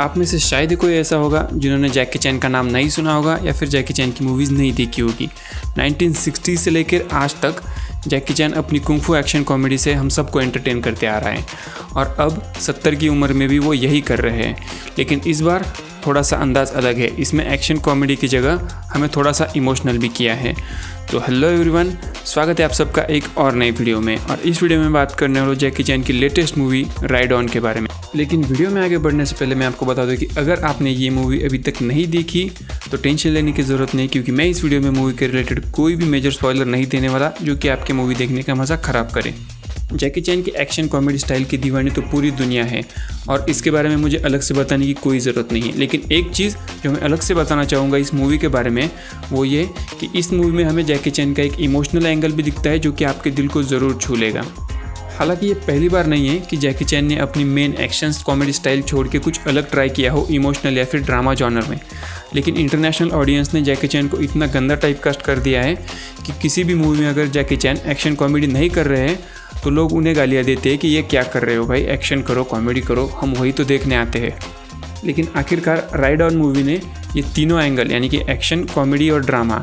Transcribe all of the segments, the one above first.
आप में से शायद ही कोई ऐसा होगा जिन्होंने जैकी चैन का नाम नहीं सुना होगा या फिर जैकी चैन की मूवीज़ नहीं देखी होगी। 1960 से लेकर आज तक जैकी चैन अपनी कुंग-फू एक्शन कॉमेडी से हम सबको एंटरटेन करते आ रहा है और अब 70 की उम्र में भी वो यही कर रहे हैं। लेकिन इस बार थोड़ा सा अंदाज़ अलग है, इसमें एक्शन कॉमेडी की जगह हमें थोड़ा सा इमोशनल भी किया है। तो हेलो एवरीवन, स्वागत है आप सबका एक और नई वीडियो में। और इस वीडियो में बात करने वालों जैकी चैन की लेटेस्ट मूवी राइड ऑन के बारे में। लेकिन वीडियो में आगे बढ़ने से पहले मैं आपको बता दूं कि अगर आपने ये मूवी अभी तक नहीं देखी तो टेंशन लेने की ज़रूरत नहीं, क्योंकि मैं इस वीडियो में मूवी के रिलेटेड कोई भी मेजर स्पॉइलर नहीं देने वाला जो कि आपके मूवी देखने का मज़ा ख़राब करे। जैकी चैन की एक्शन कॉमेडी स्टाइल की दीवानी तो पूरी दुनिया है और इसके बारे में मुझे अलग से बताने की कोई ज़रूरत नहीं है। लेकिन एक चीज़ जो मैं अलग से बताना चाहूँगा इस मूवी के बारे में वो ये कि इस मूवी में हमें जैकी चैन का एक इमोशनल एंगल भी दिखता है जो कि आपके दिल को ज़रूर छू लेगा। हालांकि ये पहली बार नहीं है कि जैकी चैन ने अपनी मेन एक्शन कॉमेडी स्टाइल छोड़ के कुछ अलग ट्राई किया हो इमोशनल या फिर ड्रामा जॉनर में। लेकिन इंटरनेशनल ऑडियंस ने जैकी चैन को इतना गंदा टाइप कास्ट कर दिया है कि किसी भी मूवी में अगर जैकी चैन एक्शन कॉमेडी नहीं कर रहे हैं तो लोग उन्हें गालियाँ देते हैं कि ये क्या कर रहे हो भाई, एक्शन करो, कॉमेडी करो, हम वही तो देखने आते हैं। लेकिन आखिरकार राइड ऑन मूवी ने ये तीनों एंगल यानी कि एक्शन, कॉमेडी और ड्रामा,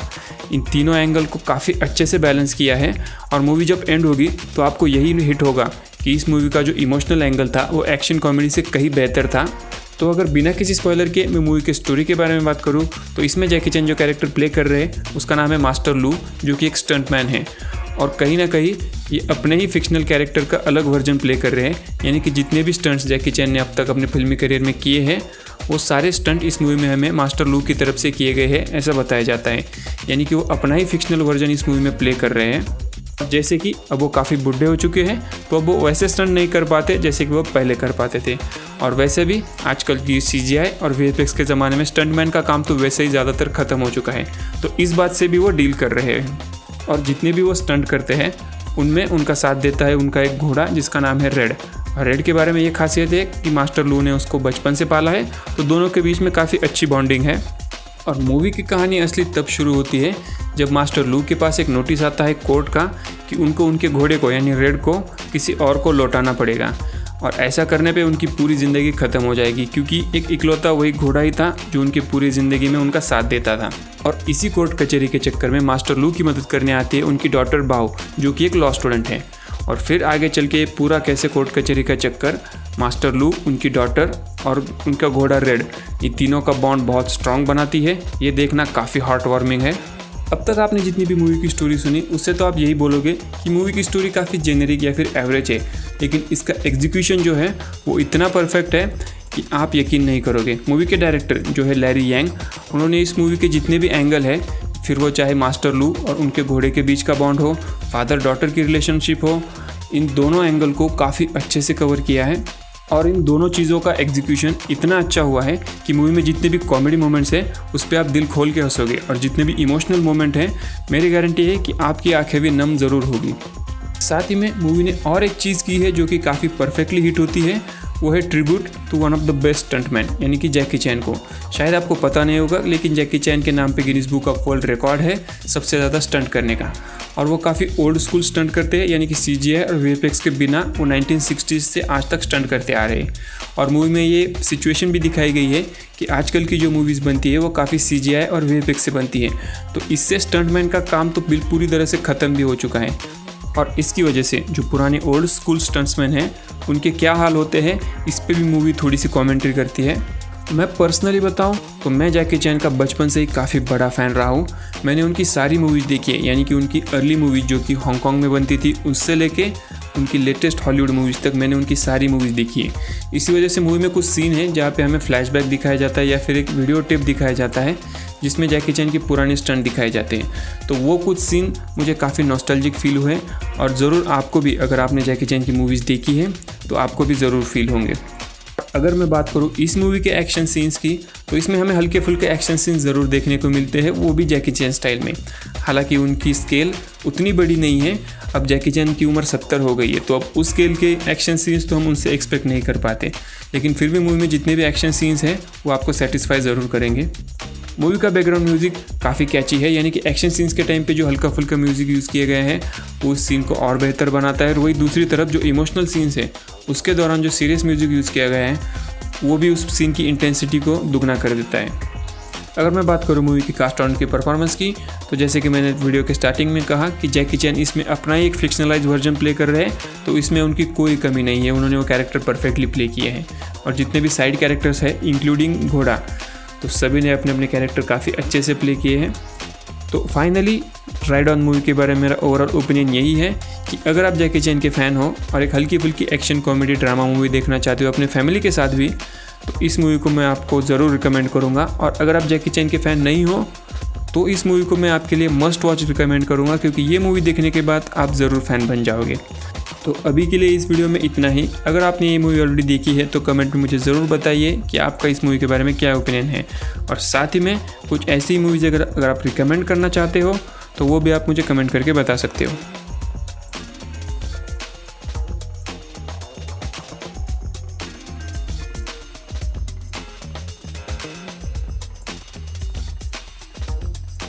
इन तीनों एंगल को काफ़ी अच्छे से बैलेंस किया है। और मूवी जब एंड होगी तो आपको यही हिट होगा कि इस मूवी का जो इमोशनल एंगल था वो एक्शन कॉमेडी से कहीं बेहतर था। तो अगर बिना किसी स्पॉइलर के मैं मूवी के स्टोरी के बारे में बात करूँ तो इसमें जैकी चैन जो कैरेक्टर प्ले कर रहे हैं उसका नाम है मास्टर लू, जो कि एक स्टंटमैन है और कहीं ना कहीं ये अपने ही फिक्शनल कैरेक्टर का अलग वर्जन प्ले कर रहे हैं। यानी कि जितने भी स्टंट्स जैकी चैन ने अब तक अपने फिल्मी करियर में किए हैं वो सारे स्टंट इस मूवी में हमें मास्टर लू की तरफ से किए गए हैं, ऐसा बताया जाता है। यानी कि वो अपना ही फिक्शनल वर्जन इस मूवी में प्ले कर रहे हैं। जैसे कि अब वो काफ़ी बुढ़े हो चुके हैं तो अब वो वैसे स्टंट नहीं कर पाते जैसे कि वो पहले कर पाते थे। और वैसे भी आजकल की CGI और VFX के ज़माने में स्टंटमैन का काम तो वैसे ही ज़्यादातर ख़त्म हो चुका है, तो इस बात से भी वो डील कर रहे हैं। और जितने भी वो स्टंट करते हैं उनमें उनका साथ देता है उनका एक घोड़ा जिसका नाम है रेड। और रेड के बारे में ये खासियत है कि मास्टर लू ने उसको बचपन से पाला है, तो दोनों के बीच में काफ़ी अच्छी बॉन्डिंग है। और मूवी की कहानी असली तब शुरू होती है जब मास्टर लू के पास एक नोटिस आता है कोर्ट का कि उनको उनके घोड़े को यानी रेड को किसी और को लौटाना पड़ेगा। और ऐसा करने पे उनकी पूरी ज़िंदगी ख़त्म हो जाएगी, क्योंकि एक इकलौता वही घोड़ा ही था जो उनकी पूरी ज़िंदगी में उनका साथ देता था। और इसी कोर्ट कचहरी के चक्कर में मास्टर लू की मदद करने आती है उनकी डॉटर बाओ, जो कि एक लॉ स्टूडेंट है। और फिर आगे चल के पूरा कैसे कोर्ट कचहरी का चक्कर, मास्टर लू, उनकी डॉटर और उनका घोड़ा रेड, ये तीनों का बॉन्ड बहुत स्ट्रॉन्ग बनाती है। ये देखना काफ़ी हार्ट वार्मिंग है। अब तक आपने जितनी भी मूवी की स्टोरी सुनी उससे तो आप यही बोलोगे कि मूवी की स्टोरी काफ़ी जेनेरिक या फिर एवरेज है, लेकिन इसका एग्जीक्यूशन जो है वो इतना परफेक्ट है कि आप यकीन नहीं करोगे। मूवी के डायरेक्टर जो है लैरी यांग, उन्होंने इस मूवी के जितने भी एंगल है, फिर वो चाहे मास्टर लू और उनके घोड़े के बीच का बॉन्ड हो, फादर डॉटर की रिलेशनशिप हो, इन दोनों एंगल को काफ़ी अच्छे से कवर किया है। और इन दोनों चीज़ों का एग्जीक्यूशन इतना अच्छा हुआ है कि मूवी में जितने भी कॉमेडी मोमेंट्स हैं उस पर आप दिल खोल के हंसोगे, और जितने भी इमोशनल मोमेंट हैं मेरी गारंटी है कि आपकी आंखें भी नम ज़रूर होगी। साथ ही में मूवी ने और एक चीज़ की है जो कि काफ़ी परफेक्टली हिट होती है, वो है tribute to one of the best stuntman यानी कि जैकी चैन को। शायद आपको पता नहीं होगा लेकिन जैकी चैन के नाम पे Guinness book of world record है सबसे ज़्यादा स्टंट करने का। और वो काफ़ी ओल्ड स्कूल स्टंट करते हैं, यानी कि CGI और VFX के बिना वो 1960s से आज तक स्टंट करते आ रहे हैं। और मूवी में ये सिचुएशन भी दिखाई गई है कि आजकल की जो मूवीज़ बनती है वो काफ़ी CGI और VFX से बनती है, तो इससे स्टंटमैन का काम तो पूरी तरह से ख़त्म भी हो चुका है। और इसकी वजह से जो पुराने ओल्ड स्कूल स्टंट्समैन हैं उनके क्या हाल होते हैं इस पे भी मूवी थोड़ी सी कमेंट्री करती है। मैं पर्सनली बताऊं तो मैं जैकी चैन का बचपन से ही काफ़ी बड़ा फ़ैन रहा हूं। मैंने उनकी सारी मूवीज़ देखी है, यानी कि उनकी अर्ली मूवीज़ जो कि हांगकांग में बनती थी उससे लेके उनकी लेटेस्ट हॉलीवुड मूवीज़ तक मैंने उनकी सारी मूवीज़ देखी है। इसी वजह से मूवी में कुछ सीन है जहाँ पे हमें फ्लैशबैक दिखाया जाता है या फिर एक वीडियो टेप दिखाया जाता है जिसमें जैकी चैन की पुराने स्टंट दिखाए जाते हैं। तो वो कुछ सीन मुझे काफ़ी नॉस्टैल्जिक फील हुए और ज़रूर आपको भी, अगर आपने जैकी चैन की मूवीज़ देखी है तो आपको भी ज़रूर फील होंगे। अगर मैं बात करूँ इस मूवी के एक्शन सीन्स की तो इसमें हमें हल्के फुल्के एक्शन सीन्स ज़रूर देखने को मिलते हैं, वो भी जैकी चैन स्टाइल में। हालांकि उनकी स्केल उतनी बड़ी नहीं है, अब जैकी चैन की उम्र 70 हो गई है तो अब उस स्केल के एक्शन सीन्स तो हम उनसे एक्सपेक्ट नहीं कर पाते, लेकिन फिर भी मूवी में जितने भी एक्शन सीन्स हैं वो आपको सेटिस्फाई ज़रूर करेंगे। मूवी का बैकग्राउंड म्यूज़िक काफ़ी कैची है, यानी कि एक्शन सीन्स के टाइम पे जो हल्का फुल्का म्यूज़िक यूज़ किए गए हैं वो उस सीन को और बेहतर बनाता है। और वही दूसरी तरफ जो इमोशनल सीन्स है उसके दौरान जो सीरियस म्यूज़िक यूज़ किया गया है वो भी उस सीन की इंटेंसिटी को दुगना कर देता है। अगर मैं बात करूँ मूवी की कास्ट और उनकी परफॉर्मेंस की, तो जैसे कि मैंने वीडियो के स्टार्टिंग में कहा कि जैकी चैन इसमें अपना ही एक फिक्शनलाइज वर्जन प्ले कर रहे हैं, तो इसमें उनकी कोई कमी नहीं है, उन्होंने वो कैरेक्टर परफेक्टली प्ले किए हैं। और जितने भी साइड कैरेक्टर्स हैं इंक्लूडिंग घोड़ा, तो सभी ने अपने अपने कैरेक्टर काफ़ी अच्छे से प्ले किए हैं। तो फाइनली राइड ऑन मूवी के बारे में मेरा ओवरऑल ओपिनियन यही है कि अगर आप जैकी चैन के फ़ैन हो और एक हल्की फुल्की एक्शन कॉमेडी ड्रामा मूवी देखना चाहते हो अपने फैमिली के साथ भी, तो इस मूवी को मैं आपको ज़रूर रिकमेंड करूँगा। और अगर आप जैकी चैन के फ़ैन नहीं हो तो इस मूवी को मैं आपके लिए मस्ट वॉच रिकमेंड करूँगा, क्योंकि ये मूवी देखने के बाद आप ज़रूर फ़ैन बन जाओगे। तो अभी के लिए इस वीडियो में इतना ही। अगर आपने ये मूवी ऑलरेडी देखी है तो कमेंट में मुझे ज़रूर बताइए कि आपका इस मूवी के बारे में क्या ओपिनियन है। और साथ ही में कुछ ऐसी मूवीज़ अगर आप रिकमेंड करना चाहते हो तो वो भी आप मुझे कमेंट करके बता सकते हो।